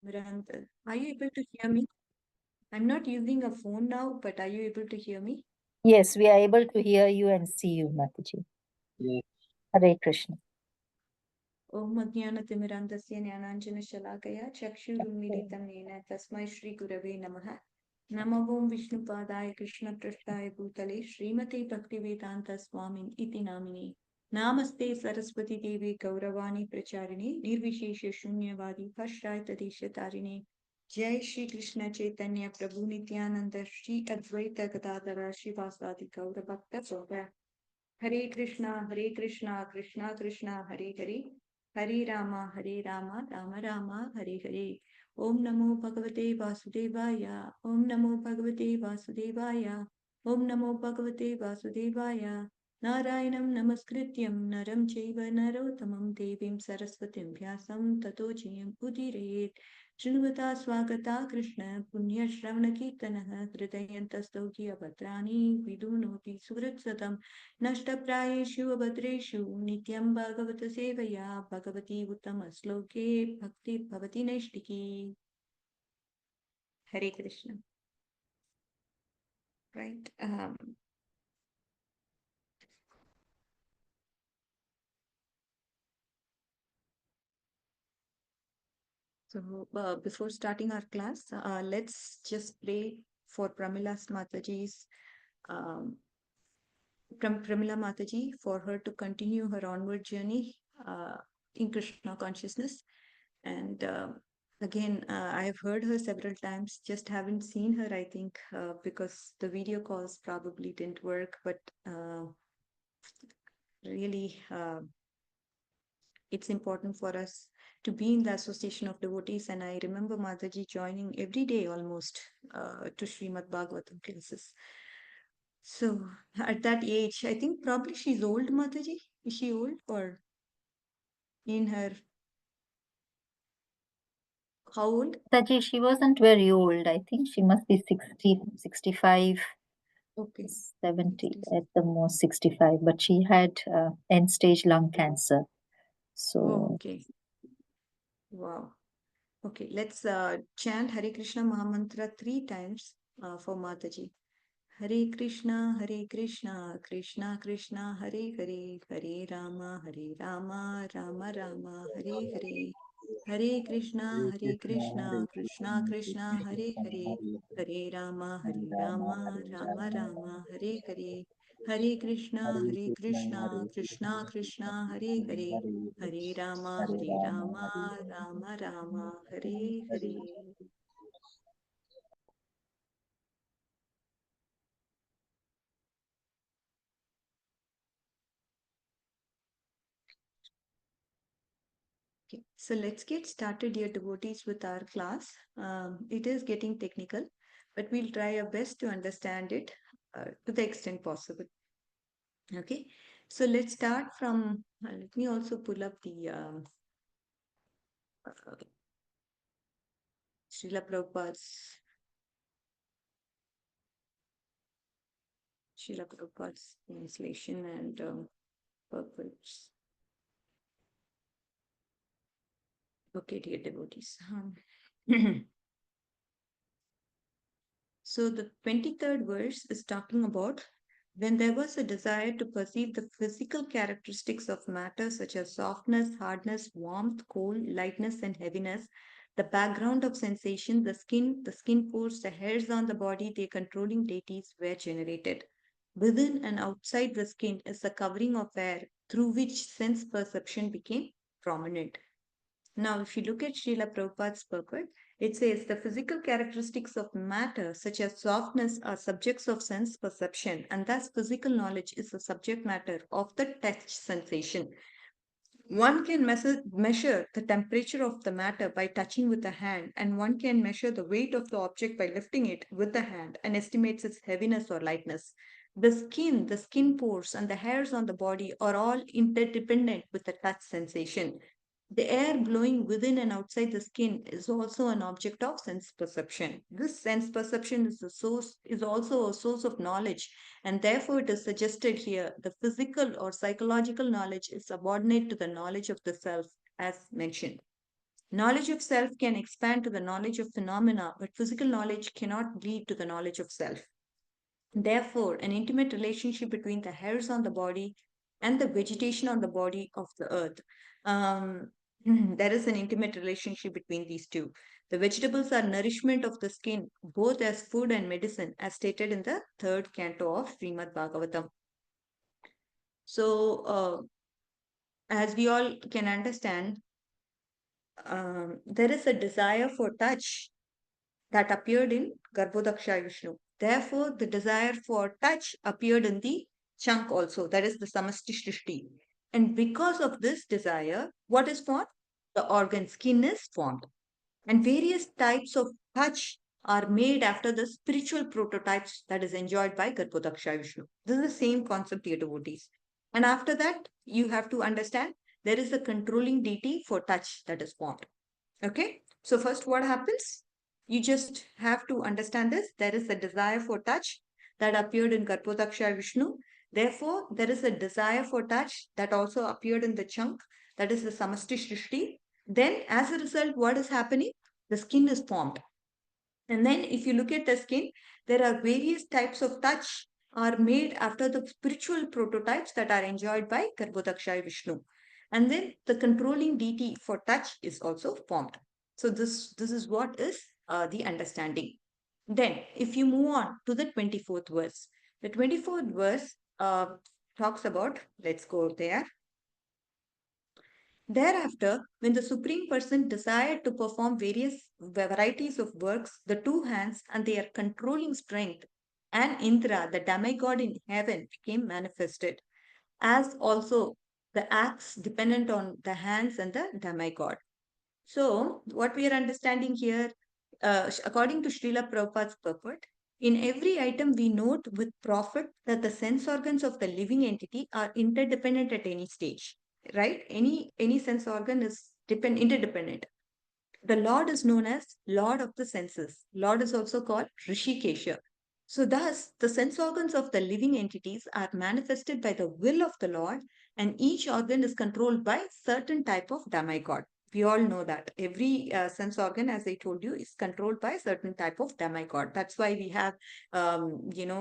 Miranda. Are you able to hear me? I'm not using a phone now, but are you able to hear me? Yes, we are able to hear you and see you, Mataji. Hare Krishna. Om Ajnanatimirandasya Jnananjana Shalakaya Chakshurunmilitam Yena Tasmai Shri Gurave Namaha Namo Om Vishnupadaya Krishna Prasthaya Bhutale Srimate Bhaktivedanta Swamin Iti Namini Namaste Saraswati Devi Gauravani Pracharini Nirvishesha Shunyavadi Bhashrai Tadesha Tarini Jai Shri Krishna Chaitanya Prabhu Nityananda Shri Advaita Gadadara Shivasadi Gauravakta Soga Hare Krishna, Krishna Krishna, Hare Hare, Hare Rama, Rama Rama, Hare Hare. Om Namo Bhagavate Vasudevaya, Om Namo Bhagavate Vasudevaya, Om Namo Bhagavate Vasudevaya. Narayanam Namaskrityam Naram Chaiva Narottamam Devim Saraswatim Vyasam Tato Jayam Udirayet. Shrunvata Swagata Krishna Punya Shravana Kirtanaha Hridayantastauki Abhadrani Vidunoti Suratsatam नष्टप्रायेषु अभद्रेषु नित्यं भागवत सेवया भगवती उत्तमश्लोके भक्ति भवति नैष्टिकी Hare Krishna. Right. So before starting our class, let's just pray for Pramila's Mataji's um, Pramila Mataji for her to continue her onward journey in Krishna consciousness. And again, I have heard her several times, just haven't seen her, I think, because the video calls probably didn't work. But really, it's important for us to be in the association of devotees. And I remember Mataji joining every day almost to Srimad Bhagavatam classes. So at that age, I think probably she's old, Mataji. Is she old or in her how old? Mataji, she wasn't very old. I think she must be 60, 65, Okay. 70, at the most 65. But she had end stage lung cancer. Oh, So, okay. Wow. Okay, let's chant Hare Krishna Mahamantra 3 times for Mataji. Hare Krishna, Krishna Krishna, Hare Hare, Hare Rama, Rama Rama, Hare Hare. Hare Krishna, Krishna Krishna, Hare Hare, Hare Rama, Rama Rama, Hare Hare. Hare Krishna, Krishna Krishna, Hare Hare, Hare Rama, Rama Rama, Hare Hare. Okay, so let's get started, dear devotees, with our class. It is getting technical, but we'll try our best to understand it to the extent possible. Okay, so let's start from. Let me also pull up the Srila Prabhupada's translation and purpose. Okay, dear devotees. So the 23rd verse is talking about when there was a desire to perceive the physical characteristics of matter such as softness, hardness, warmth, cold, lightness, and heaviness, the background of sensation, the skin pores, the hairs on the body, their controlling deities were generated. Within and outside the skin is a covering of air through which sense perception became prominent. Now, if you look at Srila Prabhupada's purport, it says the physical characteristics of matter, such as softness, are subjects of sense perception, and thus physical knowledge is the subject matter of the touch sensation. One can measure the temperature of the matter by touching with the hand, and one can measure the weight of the object by lifting it with the hand and estimates its heaviness or lightness. The skin pores, and the hairs on the body are all interdependent with the touch sensation. The air blowing within and outside the skin is also an object of sense perception. This sense perception is also a source of knowledge, and therefore it is suggested here the physical or psychological knowledge is subordinate to the knowledge of the self, as mentioned. Knowledge of self can expand to the knowledge of phenomena, but physical knowledge cannot lead to the knowledge of self. Therefore, an intimate relationship between the hairs on the body and the vegetation on the body of the earth. Um, there is an intimate relationship between these two. The vegetables are nourishment of the skin, both as food and medicine, as stated in the third canto of Srimad Bhagavatam. So, as we all can understand, there is a desire for touch that appeared in Garbhodaksha Vishnu. Therefore, the desire for touch appeared in the chunk also, that is the Samasti Shrishti. And because of this desire, what is formed? The organ skin is formed. And various types of touch are made after the spiritual prototypes that is enjoyed by Garbhodaksha Vishnu. This is the same concept, dear devotees. And after that, you have to understand there is a controlling deity for touch that is formed. Okay, so first what happens? You just have to understand this. There is a desire for touch that appeared in Garbhodaksha Vishnu. Therefore, there is a desire for touch that also appeared in the chunk, that is the Samasti Shrishti. Then, as a result, what is happening? The skin is formed. And then if you look at the skin, there are various types of touch are made after the spiritual prototypes that are enjoyed by Garbhodaksha Vishnu. And then the controlling deity for touch is also formed. So this is what is the understanding. Then if you move on to the 24th verse, the 24th verse talks about, let's go there. Thereafter, when the Supreme Person desired to perform various varieties of works, the two hands and their controlling strength and Indra, the demigod in heaven, became manifested, as also the acts dependent on the hands and the demigod. So, what we are understanding here, according to Srila Prabhupada's purport, in every item we note with profit that the sense organs of the living entity are interdependent at any stage, right? Any sense organ is interdependent. The Lord is known as Lord of the senses. Lord is also called Rishikesha. So, thus, the sense organs of the living entities are manifested by the will of the Lord, and each organ is controlled by certain type of demigod. We all know that every sense organ, as I told you, is controlled by certain type of demigod. That's why we have,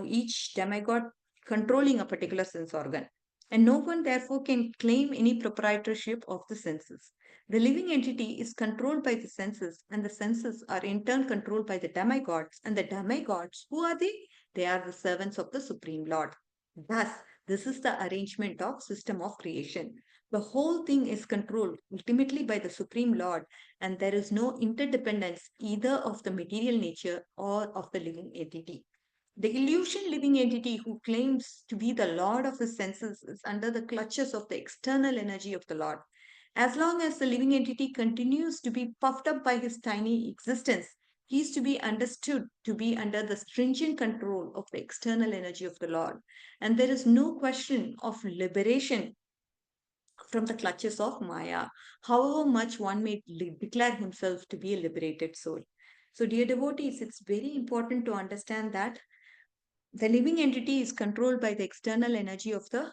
each demigod controlling a particular sense organ. And no one, therefore, can claim any proprietorship of the senses. The living entity is controlled by the senses, and the senses are in turn controlled by the demigods. And the demigods, who are they? They are the servants of the Supreme Lord. Thus, this is the arrangement of system of creation. The whole thing is controlled ultimately by the Supreme Lord, and there is no interdependence either of the material nature or of the living entity. The illusion living entity who claims to be the Lord of his senses is under the clutches of the external energy of the Lord. As long as the living entity continues to be puffed up by his tiny existence, he is to be understood to be under the stringent control of the external energy of the Lord. And there is no question of liberation from the clutches of Maya, however much one may declare himself to be a liberated soul. So, dear devotees, it's very important to understand that the living entity is controlled by the external energy of the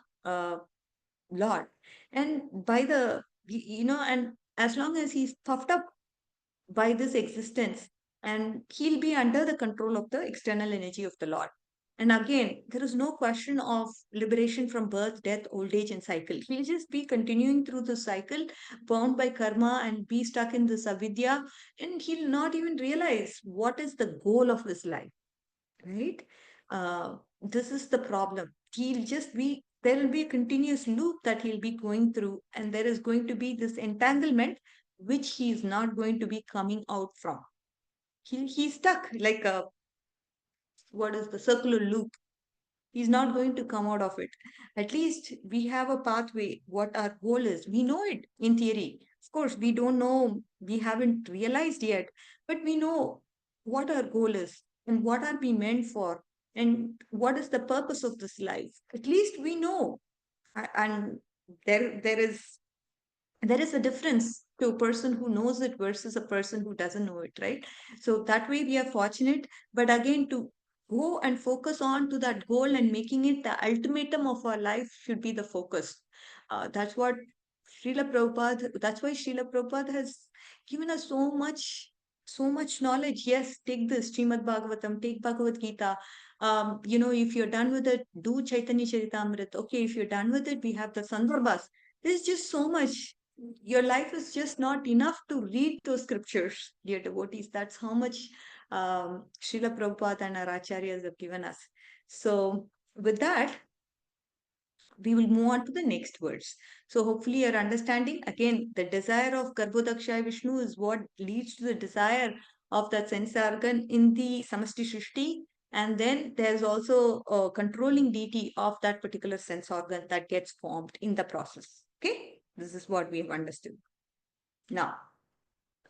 Lord. And by and as long as he's puffed up by this existence, and he'll be under the control of the external energy of the Lord. And again, there is no question of liberation from birth, death, old age, and cycle. He'll just be continuing through the cycle, bound by karma, and be stuck in this avidya, and he'll not even realize what is the goal of his life, right? This is the problem. He'll just be, there will be a continuous loop that he'll be going through, and there is going to be this entanglement which he is not going to be coming out from. He's stuck like a, what is the circular loop. He's not going to come out of it. At least we have a pathway, what our goal is. We know it in theory. Of course, we don't know, we haven't realized yet, but we know what our goal is and what are we meant for and what is the purpose of this life. At least we know. And there is a difference to a person who knows it versus a person who doesn't know it, right? So that way we are fortunate. But again, to go and focus on to that goal and making it the ultimatum of our life should be the focus. That's what Srila Prabhupada, that's why Srila Prabhupada has given us so much knowledge. Yes, take this Srimad Bhagavatam, take Bhagavad Gita. If you're done with it, do Chaitanya Charitamrita. Okay, if you're done with it, we have the Sandarbhas. There's just so much. Your life is just not enough to read those scriptures, dear devotees. That's how much Srila Prabhupada and our acharyas have given us. So, with that, we will move on to the next verse. So hopefully you're understanding. Again, the desire of Garbhodakshay Vishnu is what leads to the desire of that sense organ in the Samasti Shrishti. And then there's also a controlling deity of that particular sense organ that gets formed in the process. Okay, this is what we have understood. Now,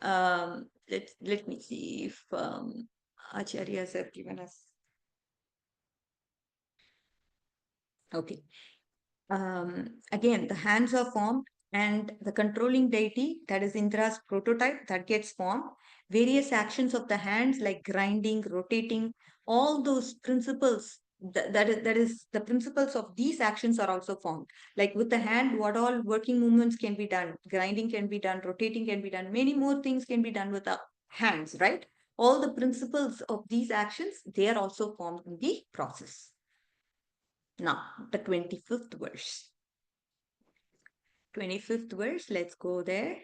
let me see if acharyas have given us. Okay. Again, the hands are formed and the controlling deity, that is Indra's prototype, that gets formed. Various actions of the hands like grinding, rotating, all those principles, that is the principles of these actions are also formed. Like with the hand, what all working movements can be done? Grinding can be done, rotating can be done, many more things can be done with the hands, right? All the principles of these actions, they are also formed in the process. Now, the 25th verse. 25th verse, let's go there.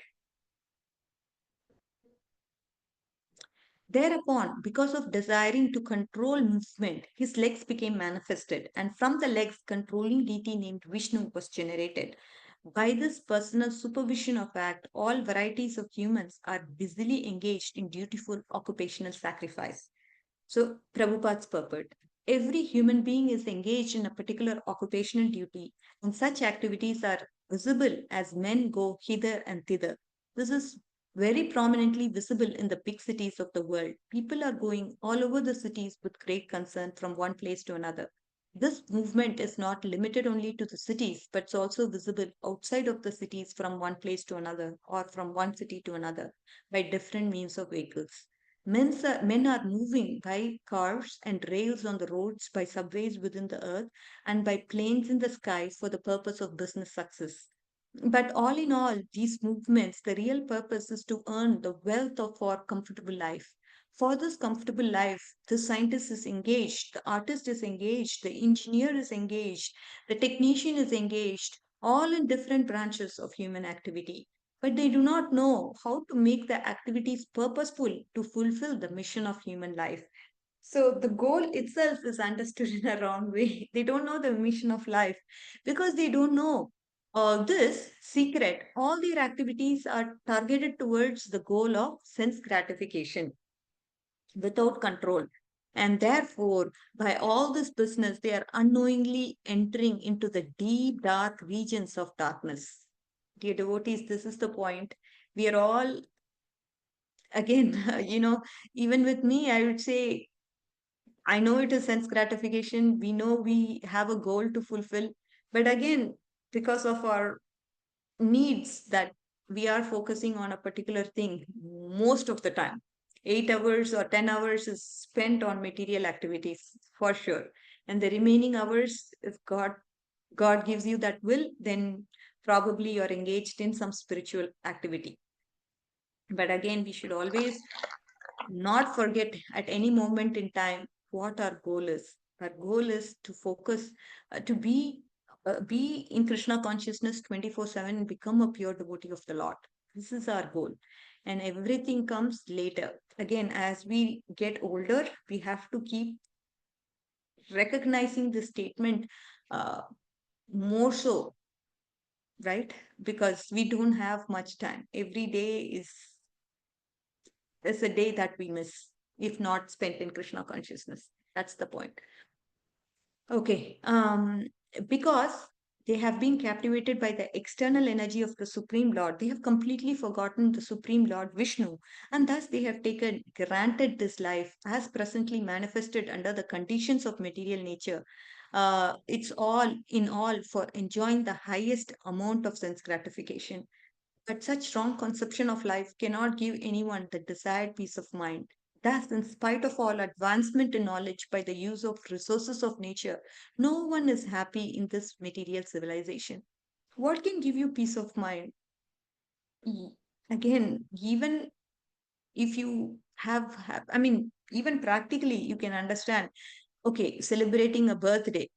Thereupon, because of desiring to control movement, his legs became manifested, and from the legs, controlling deity named Vishnu was generated. By this personal supervision of act, all varieties of humans are busily engaged in dutiful occupational sacrifice. So, Prabhupada's purport. Every human being is engaged in a particular occupational duty, and such activities are visible as men go hither and thither. This is very prominently visible in the big cities of the world. People are going all over the cities with great concern from one place to another. This movement is not limited only to the cities, but it's also visible outside of the cities from one place to another or from one city to another by different means of vehicles. Men are moving by cars and rails on the roads, by subways within the earth, and by planes in the sky for the purpose of business success. But all in all, these movements, the real purpose is to earn the wealth of our comfortable life. For this comfortable life, the scientist is engaged, the artist is engaged, the engineer is engaged, the technician is engaged, all in different branches of human activity. But they do not know how to make the activities purposeful to fulfill the mission of human life. So the goal itself is understood in a wrong way. They don't know the mission of life because they don't know this secret. All their activities are targeted towards the goal of sense gratification without control. And therefore, by all this business, they are unknowingly entering into the deep, dark regions of darkness. Dear devotees, this is the point. We are all, again, even with me, I would say, I know it is sense gratification. We know we have a goal to fulfill. But again, because of our needs that we are focusing on a particular thing most of the time. 8 hours or 10 hours is spent on material activities for sure. And the remaining hours, if God gives you that will, then probably you're engaged in some spiritual activity. But again, we should always not forget at any moment in time what our goal is. Our goal is to focus, to be in Krishna consciousness 24/7 and become a pure devotee of the Lord. This is our goal. And everything comes later. Again, as we get older, we have to keep recognizing this statement uh, more so, right? Because we don't have much time. Every day is a day that we miss if not spent in Krishna consciousness. That's the point. Okay. Because they have been captivated by the external energy of the Supreme Lord, they have completely forgotten the Supreme Lord Vishnu, and thus they have taken granted this life as presently manifested under the conditions of material nature. It's all in all for enjoying the highest amount of sense gratification. But such strong conception of life cannot give anyone the desired peace of mind. Thus, in spite of all advancement in knowledge by the use of resources of nature, no one is happy in this material civilization. What can give you peace of mind? Again, even if you have, I mean, even practically, you can understand, okay, celebrating a birthday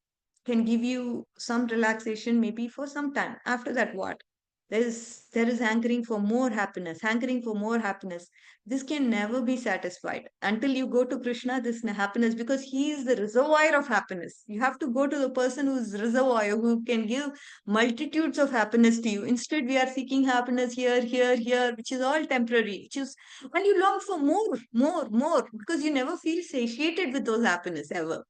can give you some relaxation maybe for some time. After that, what? There is hankering for more happiness. This can never be satisfied until you go to Krishna, this happiness, because he is the reservoir of happiness. You have to go to the person who is reservoir, who can give multitudes of happiness to you. Instead, we are seeking happiness here, here, here, which is all temporary, which is, and you long for more, more, more, because you never feel satiated with those happiness ever.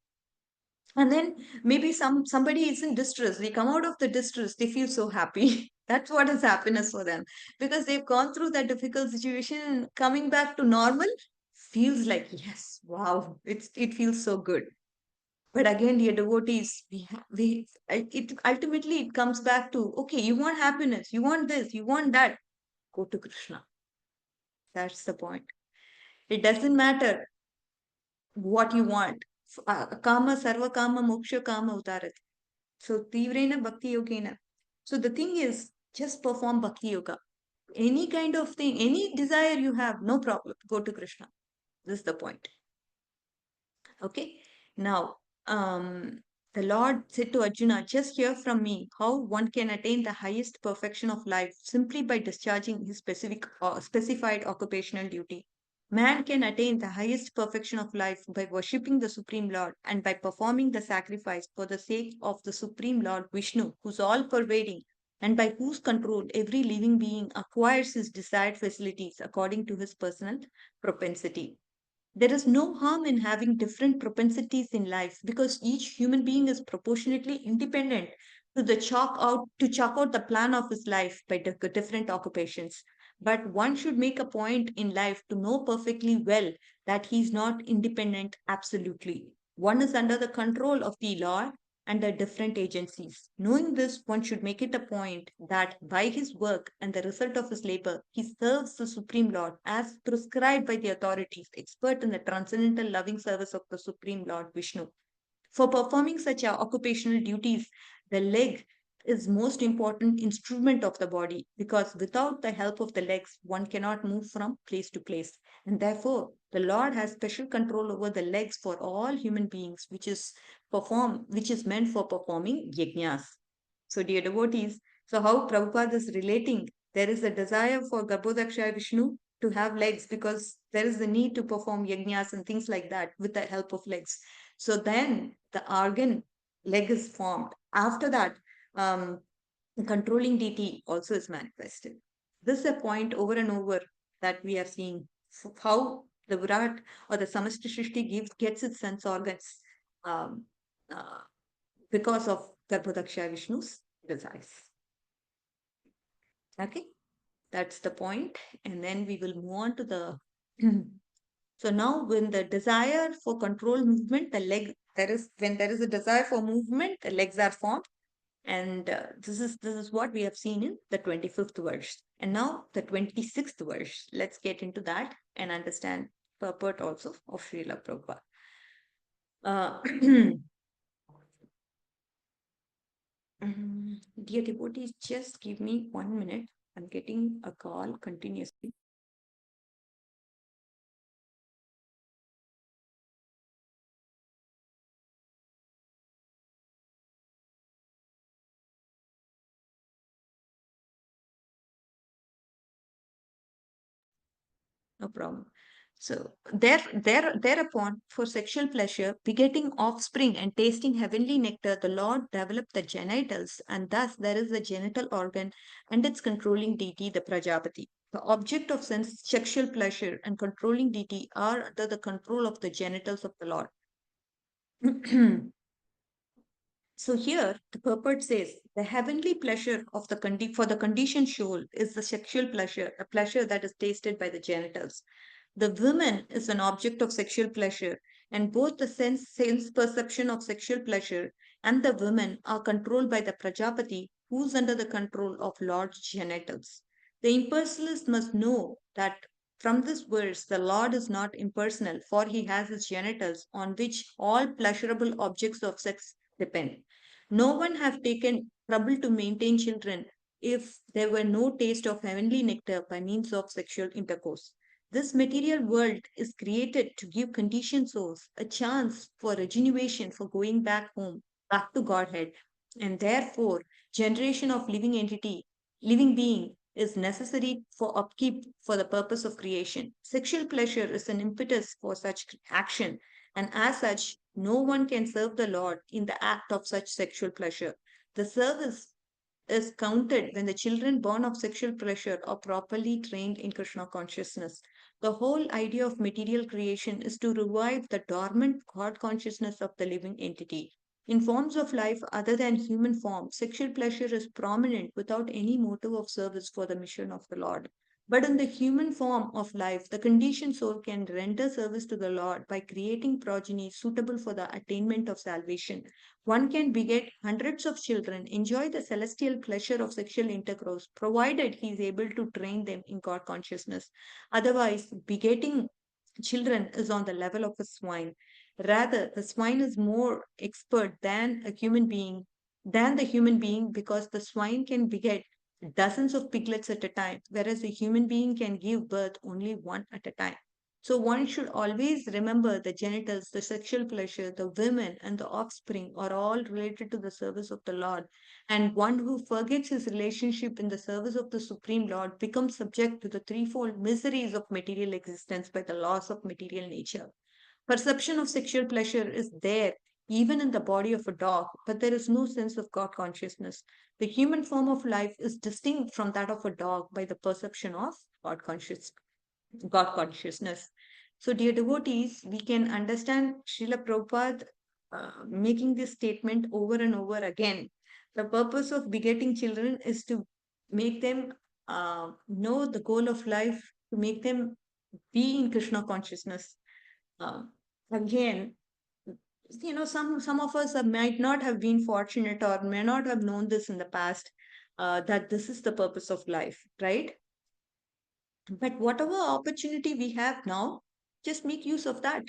And then maybe somebody is in distress, they come out of the distress, they feel so happy. That's what is happiness for them, because they've gone through that difficult situation. Coming back to normal feels like, yes, wow, it feels so good. But again, dear devotees, it ultimately it comes back to, okay, you want happiness, you want this, you want that, go to Krishna. That's the point. It doesn't matter what you want. Kama sarva kama moksha kama utarat. So Tivrena Bhakti Yogena. So the thing is, just perform Bhakti Yoga. Any kind of thing, any desire you have, no problem. Go to Krishna. This is the point. Okay. Now, the Lord said to Arjuna, just hear from me how one can attain the highest perfection of life simply by discharging his specified occupational duty. Man can attain the highest perfection of life by worshipping the Supreme Lord and by performing the sacrifice for the sake of the Supreme Lord Vishnu, who's all pervading and by whose control every living being acquires his desired facilities according to his personal propensity. There is no harm in having different propensities in life because each human being is proportionately independent to chalk out the plan of his life by different occupations. But one should make a point in life to know perfectly well that he is not independent absolutely. One is under the control of the law and the different agencies. Knowing this, one should make it a point that by his work and the result of his labor, he serves the Supreme Lord as prescribed by the authorities, expert in the transcendental loving service of the Supreme Lord Vishnu. For performing such occupational duties, the leg is most important instrument of the body because without the help of the legs, one cannot move from place to place. And therefore, the Lord has special control over the legs for all human beings, which is meant for performing yajnas. So, dear devotees, so how Prabhupada is relating, there is a desire for Garbhodaksha Vishnu to have legs because there is the need to perform yajnas and things like that with the help of legs. So then the organ leg is formed. After that, the controlling deity also is manifested. This is a point over and over that we are seeing how the Virat or the Samashti Shrishti gets its sense organs um, uh, because of Garbhodaksha Vishnu's desires. Okay, that's the point. And then we will move on to the So now when the desire for control movement, when there is a desire for movement, the legs are formed. And this is what we have seen in the 25th verse. And now the 26th verse. Let's get into that and understand purport also of Srila Prabhupada. Dear devotees, just give me 1 minute. I'm getting a call continuously. No problem. So thereupon, for sexual pleasure, begetting offspring and tasting heavenly nectar, the Lord developed the genitals, and thus there is the genital organ and its controlling deity, the Prajapati. The object of sexual pleasure and controlling deity are under the control of the genitals of the Lord. So here the purport says the heavenly pleasure of for the conditioned soul is the sexual pleasure, a pleasure that is tasted by the genitals. The woman is an object of sexual pleasure, and both the sense perception of sexual pleasure and the woman are controlled by the Prajapati, who's under the control of Lord's genitals. The impersonalist must know that from this verse, the Lord is not impersonal, for he has his genitals on which all pleasurable objects of sex depend. No one have taken trouble to maintain children if there were no taste of heavenly nectar by means of sexual intercourse. This material world is created to give conditioned souls a chance for regeneration, for going back home, back to Godhead. And therefore, generation of living entity, living being is necessary for upkeep for the purpose of creation. Sexual pleasure is an impetus for such action, and as such, no one can serve the Lord in the act of such sexual pleasure. The service is counted when the children born of sexual pleasure are properly trained in Krishna consciousness. The whole idea of material creation is to revive the dormant God consciousness of the living entity. In forms of life other than human form, sexual pleasure is prominent without any motive of service for the mission of the Lord. But in the human form of life, the conditioned soul can render service to the Lord by creating progeny suitable for the attainment of salvation. One can beget hundreds of children, enjoy the celestial pleasure of sexual intercourse, provided he is able to train them in God consciousness. Otherwise, begetting children is on the level of a swine. Rather, the swine is more expert than the human being, because the swine can beget dozens of piglets at a time, whereas a human being can give birth only one at a time. So one should always remember the genitals, the sexual pleasure, the women, and the offspring are all related to the service of the Lord. And one who forgets his relationship in the service of the Supreme Lord becomes subject to the threefold miseries of material existence by the laws of material nature. Perception of sexual pleasure is there even in the body of a dog, but there is no sense of God consciousness. The human form of life is distinct from that of a dog by the perception of God consciousness. So, dear devotees, we can understand Srila Prabhupada making this statement over and over again. The purpose of begetting children is to make them know the goal of life, to make them be in Krishna consciousness. Uh, Again, some of us might not have been fortunate or may not have known this in the past, that this is the purpose of life, right? But whatever opportunity we have now, just make use of that.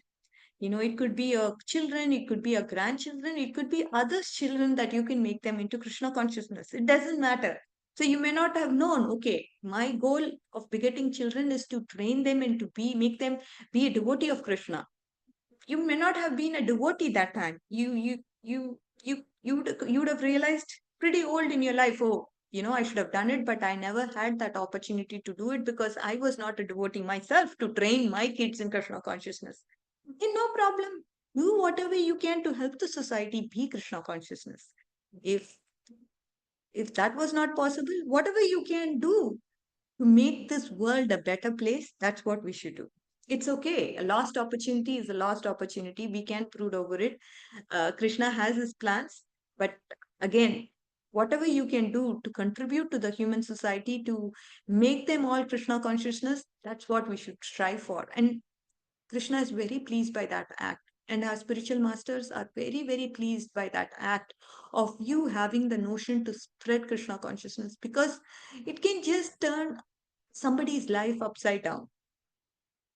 It could be your children, it could be your grandchildren, it could be others' children, that you can make them into Krishna consciousness. It doesn't matter. So you may not have known, okay, my goal of begetting children is to train them and to make them be a devotee of Krishna. You may not have been a devotee that time. You would have realized pretty old in your life, oh, I should have done it, but I never had that opportunity to do it because I was not a devotee myself to train my kids in Krishna consciousness. No problem. Do whatever you can to help the society be Krishna consciousness. If if that was not possible, whatever you can do to make this world a better place, that's what we should do. It's okay. A lost opportunity is a lost opportunity. We can't brood over it. Krishna has his plans, but again, whatever you can do to contribute to the human society, to make them all Krishna consciousness, that's what we should strive for. And Krishna is very pleased by that act. And our spiritual masters are very, very pleased by that act of you having the notion to spread Krishna consciousness, because it can just turn somebody's life upside down.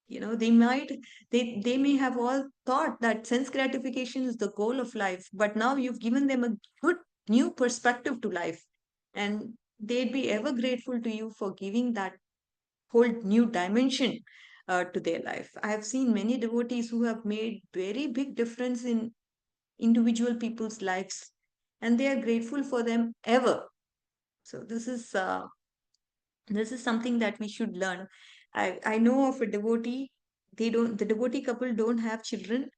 They may have all thought that sense gratification is the goal of life, but now you've given them a good new perspective to life, and they'd be ever grateful to you for giving that whole new dimension to their life. I have seen many devotees who have made very big difference in individual people's lives, and they are grateful for them ever. So this is something that we should learn. I know of a devotee. The devotee couple don't have children,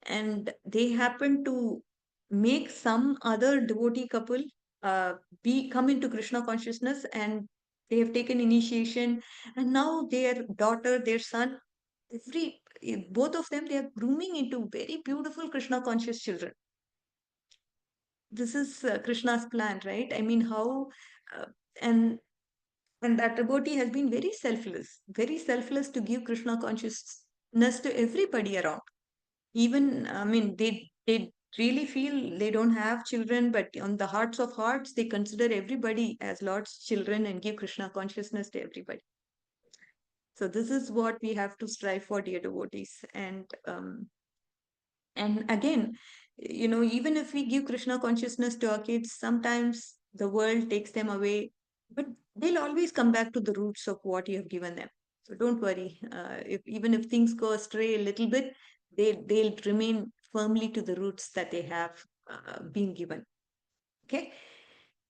and they happen to make some other devotee couple uh, be come into Krishna consciousness, and they have taken initiation, and now their daughter, their son, both of them, they are grooming into very beautiful Krishna conscious children. This is Krishna's plan, right? I mean, how uh, and and that devotee has been very selfless to give Krishna consciousness to everybody around. Even, I mean, they really feel they don't have children, but on the hearts of hearts, they consider everybody as Lord's children and give Krishna consciousness to everybody. So this is what we have to strive for, dear devotees. And again, even if we give Krishna consciousness to our kids, sometimes the world takes them away. but they'll always come back to the roots of what you have given them. So don't worry. If even if things go astray a little bit, they'll remain firmly to the roots that they have been given. Okay.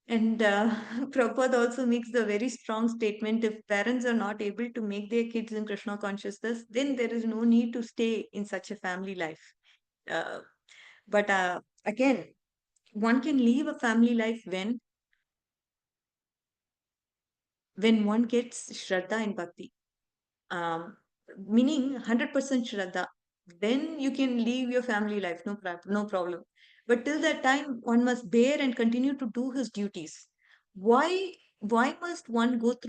And Prabhupada also makes the very strong statement, if parents are not able to make their kids in Krishna consciousness, then there is no need to stay in such a family life. Uh, but again, one can live a family life when one gets Shraddha and Bhakti, um, meaning 100% Shraddha. Then you can live your family life, no problem. But till that time, one must bear and continue to do his duties. Why? Why must one must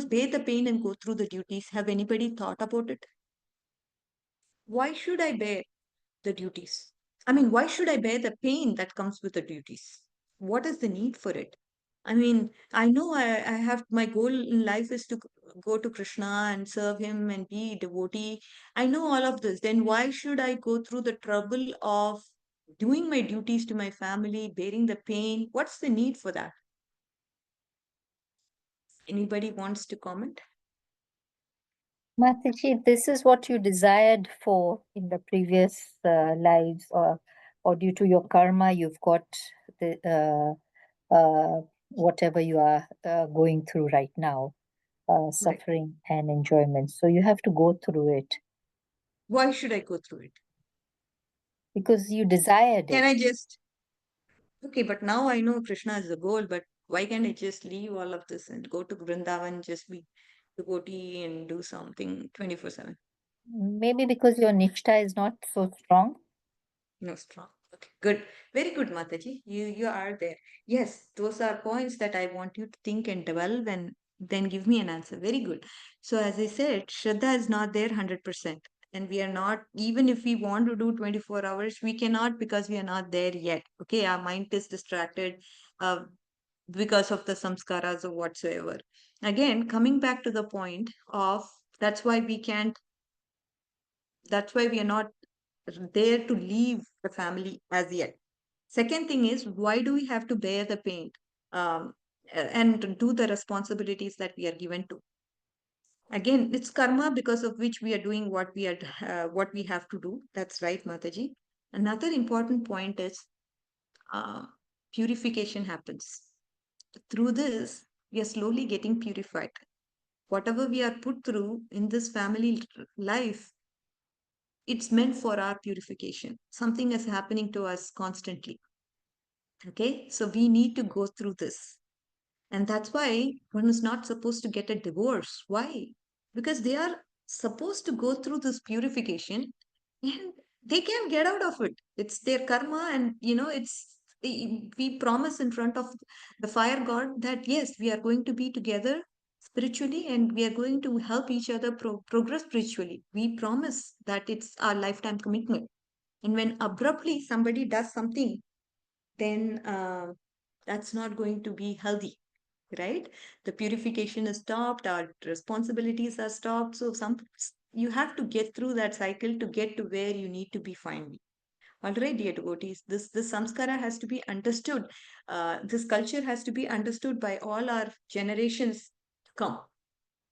bear the pain and go through the duties? Have anybody thought about it? Why should I bear the duties? I mean, why should I bear the pain that comes with the duties? What is the need for it? I mean, I know I have my goal in life is to go to Krishna and serve him and be a devotee. I know all of this. Then why should I go through the trouble of doing my duties to my family, bearing the pain? What's the need for that? Anybody wants to comment? Mataji, this is what you desired for in the previous lives, or due to your karma, you've got whatever you are going through right now, Right. suffering and enjoyment. So you have to go through it Why should I go through it? because you desired Can I it. just, okay, but now I know Krishna is the goal, but why can't I just leave all of this and go to Vrindavan, just be devotee and do something 24/7? Maybe because your nishta is not so strong. No strong. Okay, good. Very good, Mataji. You are there. Yes, those are points that I want you to think and develop and then give me an answer. Very good. So as I said, Shraddha is not there 100%. And we are not, even if we want to do 24 hours, we cannot because we are not there yet. Okay, our mind is distracted because of the samskaras or whatsoever. Again, coming back to the point of that's why we can't, that's why we are not there to leave the family as yet. Second thing is, why do we have to bear the pain and do the responsibilities that we are given to? Again, it's karma because of which we are doing what we have to do. That's right, Mataji. Another important point is uh, purification happens. Through this, we are slowly getting purified. Whatever we are put through in this family life, it's meant for our purification. Something is happening to us constantly. Okay, so we need to go through this. And that's why one is not supposed to get a divorce. Why? Because they are supposed to go through this purification and they can get out of it. It's their karma, and we promise in front of the fire god that yes, we are going to be together spiritually and we are going to help each other progress spiritually. We promise that it's our lifetime commitment. And when abruptly somebody does something, then that's not going to be healthy, right? The purification is stopped, our responsibilities are stopped. So you have to get through that cycle to get to where you need to be finally. All right, dear devotees, this samskara has to be understood. This culture has to be understood by all our generations to come.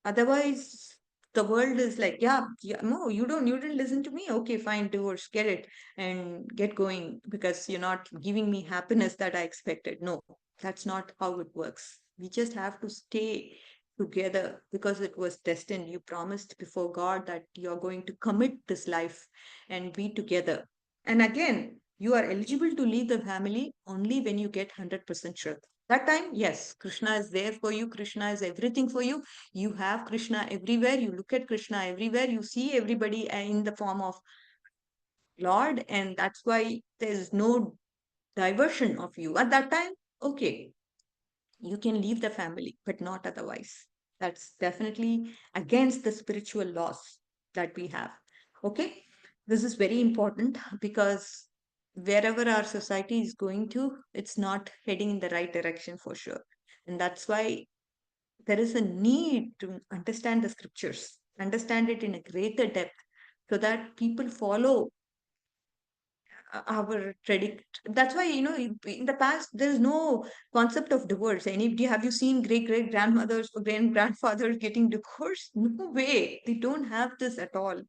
Otherwise, the world is like, yeah, yeah, no, you didn't listen to me. Okay, fine, divorce, get it and get going because you're not giving me happiness that I expected. No, that's not how it works. We just have to stay together because it was destined. You promised before God that you're going to commit this life and be together. And again, you are eligible to leave the family only when you get 100% sure. That time, yes, Krishna is there for you. Krishna is everything for you. You have Krishna everywhere. You look at Krishna everywhere. You see everybody in the form of Lord, and that's why there's no diversion of you. At that time, okay, you can leave the family, but not otherwise. That's definitely against the spiritual laws that we have. Okay, this is very important because wherever our society is going to, it's not heading in the right direction for sure. And that's why there is a need to understand the scriptures, understand it in a greater depth, so that people follow our predict. That's why, in the past, there's no concept of divorce. Have you seen great grandmothers or grandfathers getting divorced? No way. They don't have this at all.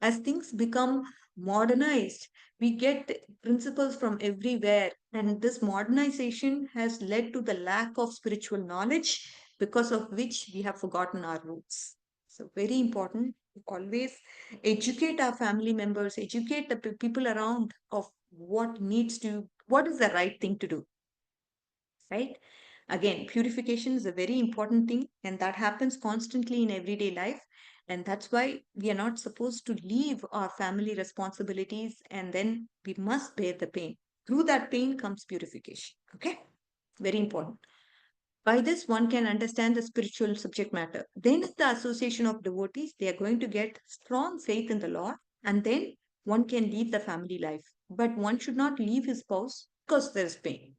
As things become modernized, we get principles from everywhere. And this modernization has led to the lack of spiritual knowledge, because of which we have forgotten our roots. So, very important. Always educate our family members, educate the people around of what is the right thing to do, right? Again, purification is a very important thing, and that happens constantly in everyday life. And that's why we are not supposed to leave our family responsibilities, and then we must bear the pain. Through that pain comes purification. Okay, very important. By this, one can understand the spiritual subject matter. Then, in the association of devotees, they are going to get strong faith in the Lord, and then one can lead the family life. But one should not leave his spouse because there is pain.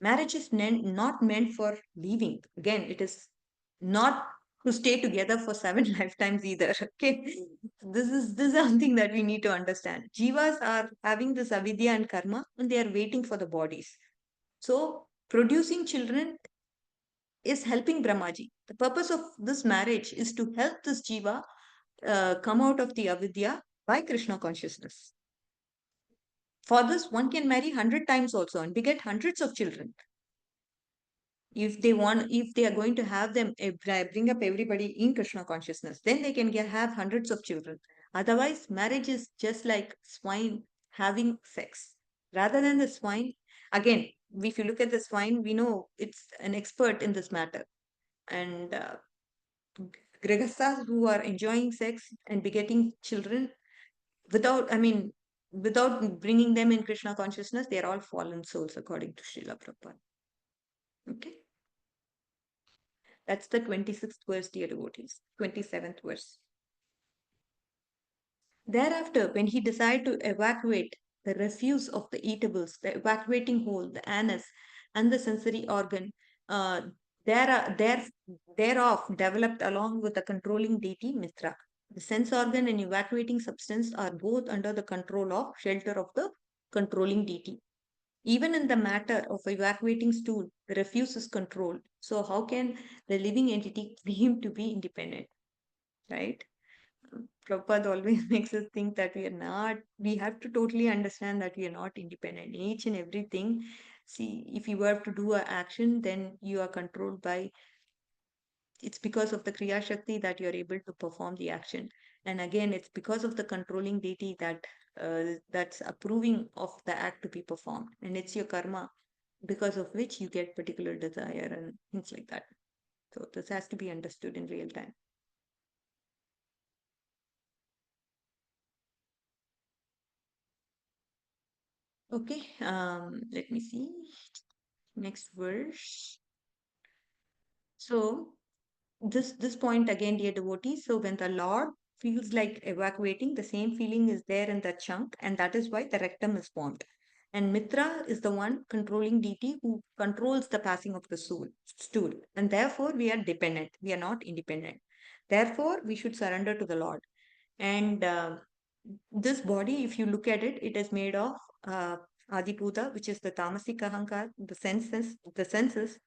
Marriage is not meant for leaving. Again, it is not to stay together for 7 lifetimes either. Okay, this is something that we need to understand. Jivas are having this avidya and karma, and they are waiting for the bodies. So, producing children is helping Brahmaji. The purpose of this marriage is to help this jiva come out of the avidya by Krishna consciousness. For this, one can marry 100 times also and beget hundreds of children. If they are going to have them bring up everybody in Krishna consciousness, then they can have hundreds of children. Otherwise, marriage is just like swine having sex. Rather than the swine, again, if you look at the swine, we know it's an expert in this matter. And Grihasthas who are enjoying sex and begetting children without, I mean, without bringing them in Krishna consciousness, they are all fallen souls according to Srila Prabhupada. Okay. That's the 26th verse, dear devotees. 27th verse. Thereafter, when he decided to evacuate the refuse of the eatables, the evacuating hole, the anus, and the sensory organ, uh, thereof developed along with the controlling deity Mitra. The sense organ and evacuating substance are both under the control of shelter of the controlling deity. Even in the matter of evacuating stool, the refuse is controlled. So how can the living entity claim to be independent, right? Prabhupada always makes us think that we have to totally understand that we are not independent. Each and everything, see, if you have to do an action, then you are controlled by, it's because of the Kriya Shakti that you're able to perform the action. And again, it's because of the controlling deity that's approving of the act to be performed. And it's your karma, because of which you get particular desire and things like that. So this has to be understood in real time. Okay, let me see. Next verse. So this point again, dear devotees. So when the Lord feels like evacuating, the same feeling is there in the chunk, and that is why the rectum is formed. And Mitra is the one controlling deity who controls the passing of the stool. And therefore, we are dependent. We are not independent. Therefore, we should surrender to the Lord. And this body, if you look at it, it is made of Adibhuta, which is the tamasic ahankar, the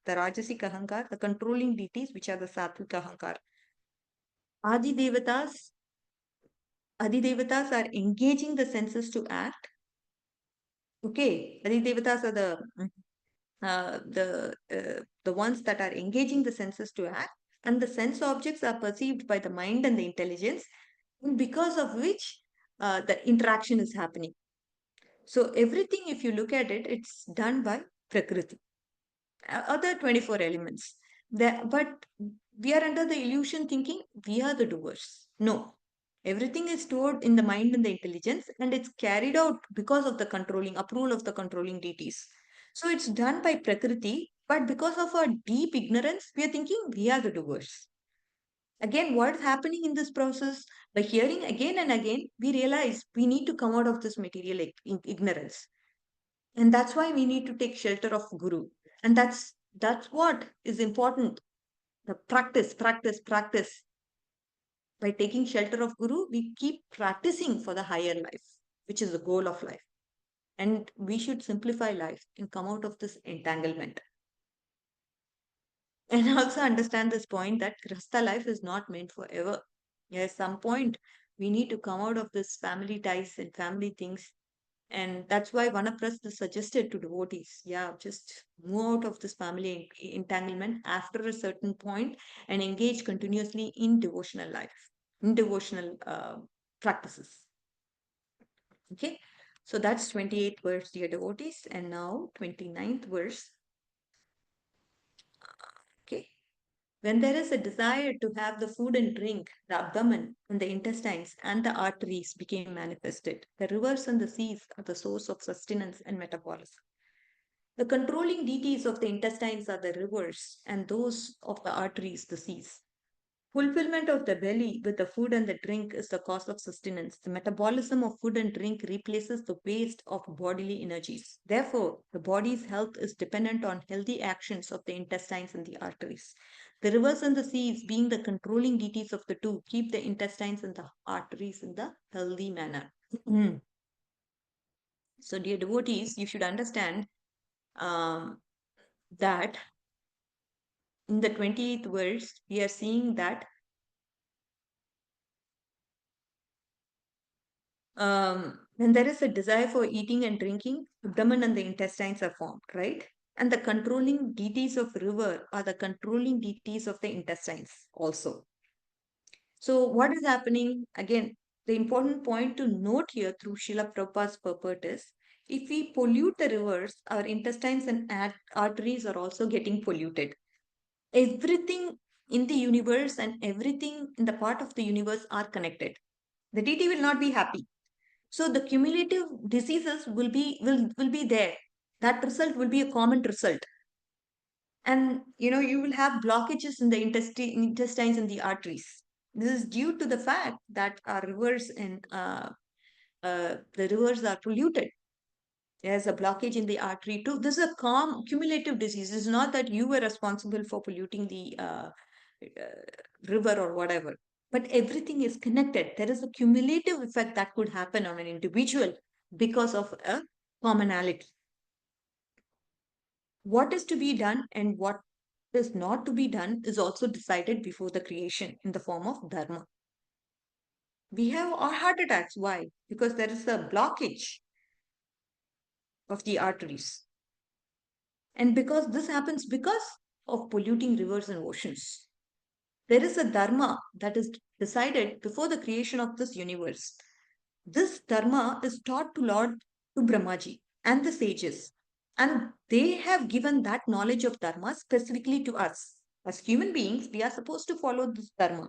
rajasic ahankar, the controlling deities, which are the sattvic ahankar. Adi Devatas, Adi Devatas are engaging the senses to act. Okay, Adi Devatas are the ones that are engaging the senses to act, and the sense objects are perceived by the mind and the intelligence, because of which the interaction is happening. So everything, if you look at it, it's done by Prakriti. Other 24 elements. But we are under the illusion thinking we are the doers. No. Everything is stored in the mind and the intelligence, and it's carried out because of the controlling approval of the controlling deities. So it's done by Prakriti, but because of our deep ignorance, we are thinking we are the doers. Again, what's happening in this process? By hearing again and again, we realize we need to come out of this material ignorance. And that's why we need to take shelter of Guru. And that's what is important. The practice. By taking shelter of Guru, we keep practicing for the higher life, which is the goal of life. And we should simplify life and come out of this entanglement. And also understand this point that Grasta life is not meant forever. At some point, we need to come out of this family ties and family things. And that's why Vanaprastha suggested to devotees, yeah, just move out of this family entanglement after a certain point and engage continuously in devotional life, in devotional practices. Okay, so that's 28th verse, dear devotees. And now 29th verse. Okay. When there is a desire to have the food and drink, the abdomen and the intestines and the arteries became manifested. The rivers and the seas are the source of sustenance and metabolism. The controlling deities of the intestines are the rivers, and those of the arteries, the seas. Fulfillment of the belly with the food and the drink is the cause of sustenance. The metabolism of food and drink replaces the waste of bodily energies. Therefore, the body's health is dependent on healthy actions of the intestines and the arteries. The rivers and the seas, being the controlling deities of the two, keep the intestines and the arteries in the healthy manner. So, dear devotees, you should understand that in the 28th verse, we are seeing that when there is a desire for eating and drinking, abdomen and the intestines are formed, right? And the controlling deities of river are the controlling deities of the intestines also. So what is happening? Again, the important point to note here through Srila Prabhupada's purport is, if we pollute the rivers, our intestines and arteries are also getting polluted. Everything in the universe and everything in the part of the universe are connected. The deity will not be happy, so the cumulative diseases will be there. That result will be a common result. And you will have blockages in the intestines and the arteries. This is due to the fact that our rivers and the rivers are polluted. There's a blockage in the artery too. This is a cumulative disease. It's not that you were responsible for polluting the river or whatever, but everything is connected. There is a cumulative effect that could happen on an individual because of a commonality. What is to be done and what is not to be done is also decided before the creation in the form of dharma. We have our heart attacks. Why? Because there is a blockage of the arteries. And because this happens because of polluting rivers and oceans. There is a dharma that is decided before the creation of this universe. This dharma is taught to Brahmaji and the sages. And they have given that knowledge of dharma specifically to us. As human beings, we are supposed to follow this dharma.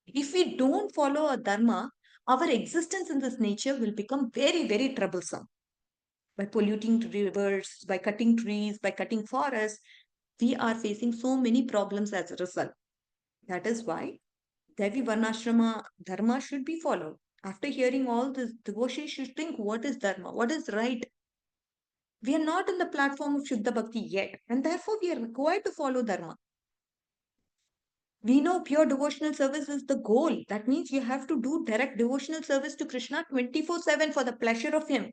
If we don't follow a dharma, our existence in this nature will become very, very troublesome. By polluting rivers, by cutting trees, by cutting forests, we are facing so many problems as a result. That is why Devi Varnashrama Dharma should be followed. After hearing all this, devotees should think, what is Dharma? What is right? We are not in the platform of Shuddha Bhakti yet, and therefore we are required to follow Dharma. We know pure devotional service is the goal. That means you have to do direct devotional service to Krishna 24/7 for the pleasure of Him.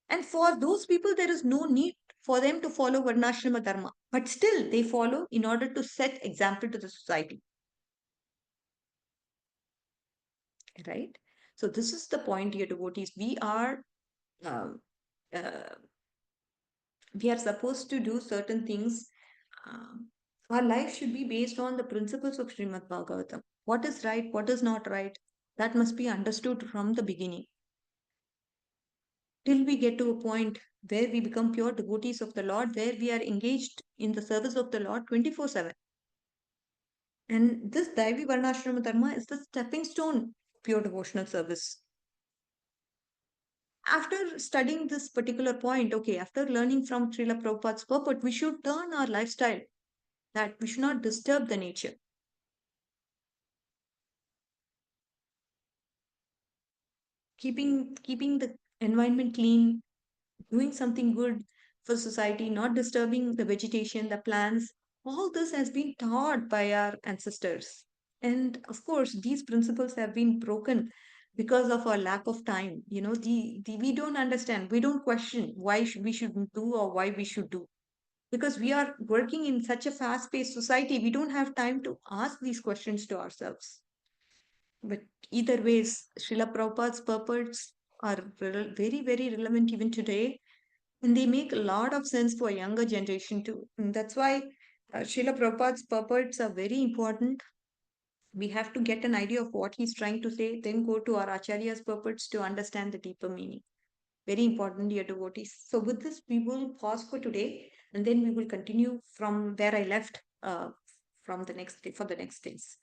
And for those people, there is no need for them to follow Varnashrama Dharma. But still, they follow in order to set example to the society. Right? So, this is the point, dear devotees. Um, uh, we are supposed to do certain things. Um, our life should be based on the principles of Srimad Bhagavatam. What is right, what is not right, that must be understood from the beginning. Till we get to a point where we become pure devotees of the Lord, where we are engaged in the service of the Lord 24/7. And this Daivi Varnashrama Dharma is the stepping stone pure devotional service. After studying this particular point, okay, after learning from Srila Prabhupada's purport, we should turn our lifestyle that we should not disturb the nature. Keeping the environment clean, doing something good for society, not disturbing the vegetation, the plants, all this has been taught by our ancestors. And of course, these principles have been broken because of our lack of time. The we don't understand, we don't question why we shouldn't do or why we should do, because we are working in such a fast-paced society. We don't have time to ask these questions to ourselves. But either ways, Srila Prabhupada's purports are very, very relevant even today, and they make a lot of sense for younger generation too. And that's why Srila Prabhupada's purports are very important. We have to get an idea of what he's trying to say, then go to our Acharya's purports to understand the deeper meaning. Very important, dear devotees. So with this, we will pause for today, and then we will continue from where I left from the next day for the next days.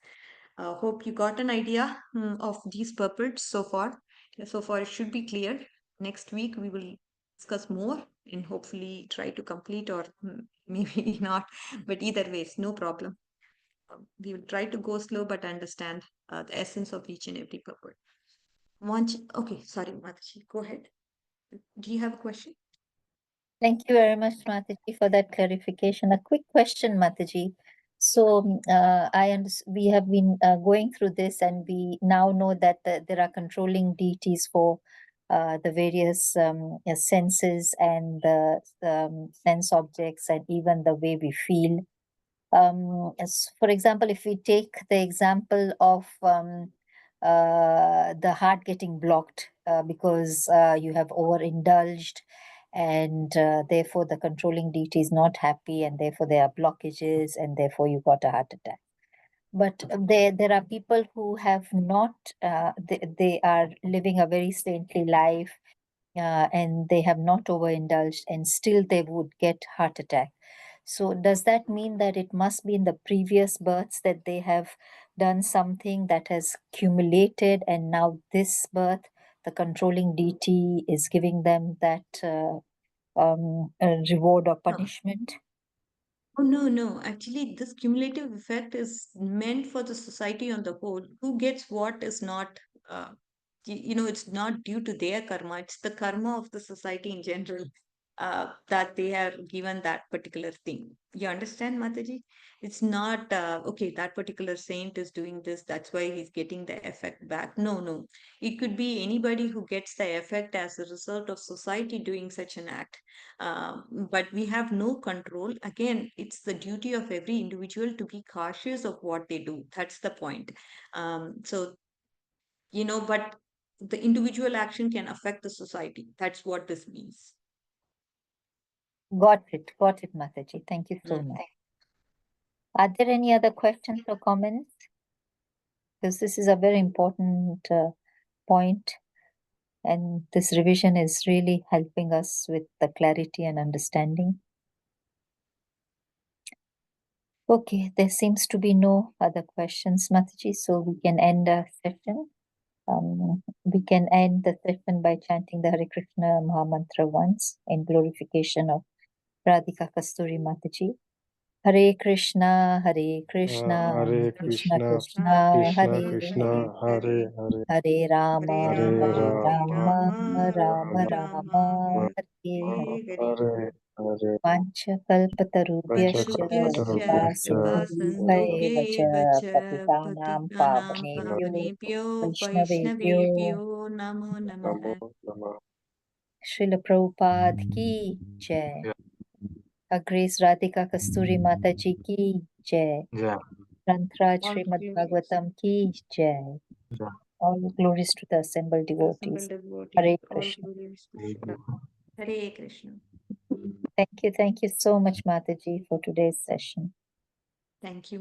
Hope you got an idea of these purports so far. So far, it should be clear. Next week, we will discuss more and hopefully try to complete, or maybe not. But either ways, no problem. We will try to go slow but understand the essence of each and every purport. Okay, sorry, Mataji, go ahead. Do you have a question? Thank you very much, Mataji, for that clarification. A quick question, Mataji. So we have been going through this, and we now know that there are controlling deities for the various senses and the sense objects, and even the way we feel. As for example, if we take the example of the heart getting blocked because you have overindulged, and therefore the controlling deity is not happy, and therefore there are blockages, and therefore you got a heart attack. But there are people who have not, they are living a very saintly life, and they have not overindulged, and still they would get heart attack. So does that mean that it must be in the previous births that they have done something that has accumulated, and now this birth, the controlling deity is giving them that reward or No. punishment? Oh, no, no. Actually, this cumulative effect is meant for the society on the whole. Who gets what is not, uh, it's not due to their karma. It's the karma of the society in general, that they are given that particular thing. You understand, Mataji? It's not, okay, that particular saint is doing this, that's why he's getting the effect back. No, no. It could be anybody who gets the effect as a result of society doing such an act. But we have no control. Again, it's the duty of every individual to be cautious of what they do. That's the point. So, but the individual action can affect the society. That's what this means. Got it, Mataji. Thank you so Mm. much. Are there any other questions or comments? Because this is a very important point, and this revision is really helping us with the clarity and understanding. Okay, there seems to be no other questions, Mataji, so we can end the session. We can end the session by chanting the Hare Krishna Mahamantra once in glorification of Radhika Kasturi Mataji. Hare Krishna, Hare Krishna, Hare Krishna Krishna, Krishna, Krishna Hare Krishna, Hare Hare, Hare Rama, Hare Hare Hare Rama, Rama, Rama, Rama Rama Rama, Rama, Hare Hare. Hare Hare. Hare Hare, Vanchakalpatarubhyascha Panchakalptarubhyascha कृपा Panchakalpatarubhyascha, सिन्धुभ्यैव च कृपासिन्धुभ्यैव च पतितानां पतितानां पावनेभ्यो पावनेभ्यो वैष्णवेभ्यो वैष्णवेभ्यो नमो नमः. Namo Namah. श्रील प्रभुपाद की जय. Her Grace Radhika Kasturi Mataji ki jai. Yeah, Grantraj All Srimad glories, Bhagavatam ki jai. yeah. All glories to the assembled assembled devotees. devotees, Hare all Krishna. glories to Shri Hare Krishna. Thank you so much, Mataji, for today's session. Thank you.